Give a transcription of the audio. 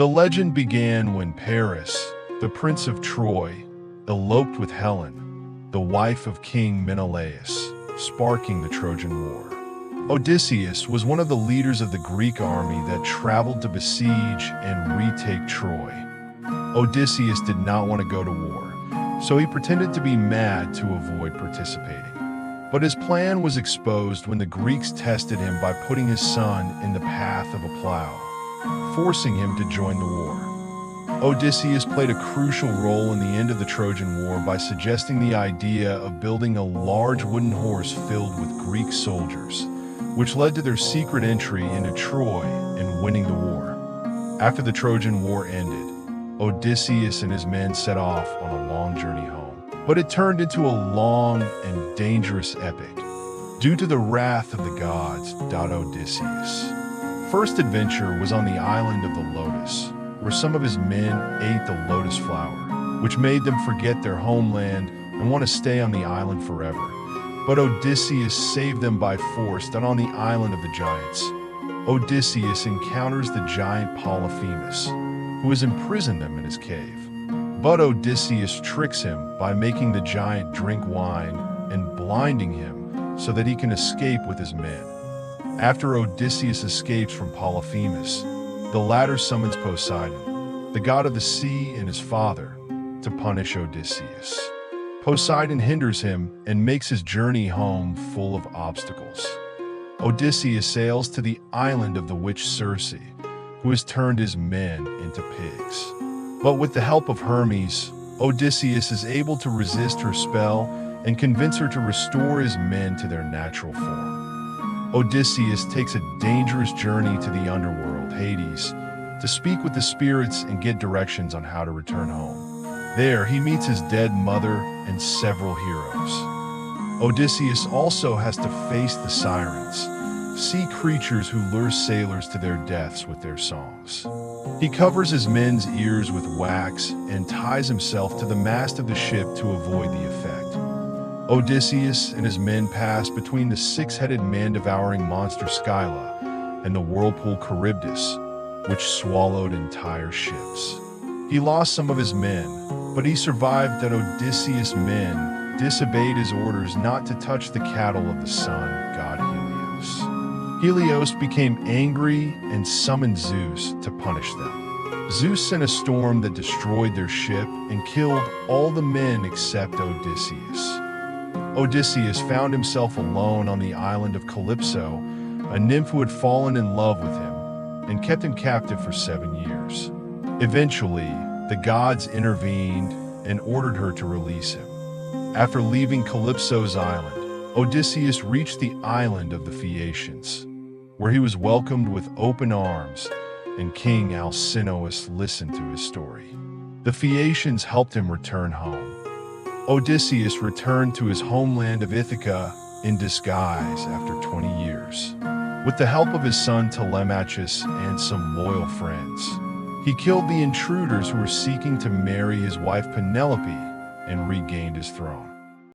The legend began when Paris, the prince of Troy, eloped with Helen, the wife of King Menelaus, sparking the Trojan War. Odysseus was one of the leaders of the Greek army that traveled to besiege and retake Troy. Odysseus did not want to go to war, so he pretended to be mad to avoid participating. But his plan was exposed when the Greeks tested him by putting his son in the path of a plow, forcing him to join the war. Odysseus played a crucial role in the end of the Trojan War by suggesting the idea of building a large wooden horse filled with Greek soldiers, which led to their secret entry into Troy and winning the war. After the Trojan War ended, Odysseus and his men set off on a long journey home. But it turned into a long and dangerous epic. Due to the wrath of the gods, Odysseus' first adventure was on the island of the Lotus, where some of his men ate the lotus flower, which made them forget their homeland and want to stay on the island forever. But Odysseus saved them by force. On the island of the giants, Odysseus encounters the giant Polyphemus, who has imprisoned them in his cave. But Odysseus tricks him by making the giant drink wine and blinding him so that he can escape with his men. After Odysseus escapes from Polyphemus, the latter summons Poseidon, the god of the sea, and his father, to punish Odysseus. Poseidon hinders him and makes his journey home full of obstacles. Odysseus sails to the island of the witch Circe, who has turned his men into pigs. But with the help of Hermes, Odysseus is able to resist her spell and convince her to restore his men to their natural form. Odysseus takes a dangerous journey to the underworld, Hades, to speak with the spirits and get directions on how to return home. There, he meets his dead mother and several heroes. Odysseus also has to face the sirens, sea creatures who lure sailors to their deaths with their songs. He covers his men's ears with wax and ties himself to the mast of the ship to avoid the effect. Odysseus and his men pass between the six-headed man-devouring monster Scylla and the whirlpool Charybdis, which swallowed entire ships. He lost some of his men, but he survived. That Odysseus' men disobeyed his orders not to touch the cattle of the sun god Helios. Helios became angry and summoned Zeus to punish them. Zeus sent a storm that destroyed their ship and killed all the men except Odysseus. Odysseus found himself alone on the island of Calypso, a nymph who had fallen in love with him and kept him captive for 7 years. Eventually, the gods intervened and ordered her to release him. After leaving Calypso's island, Odysseus reached the island of the Phaeacians, where he was welcomed with open arms, and King Alcinous listened to his story. The Phaeacians helped him return home. Odysseus returned to his homeland of Ithaca in disguise after 20 years. With the help of his son Telemachus and some loyal friends, he killed the intruders who were seeking to marry his wife Penelope and regained his throne.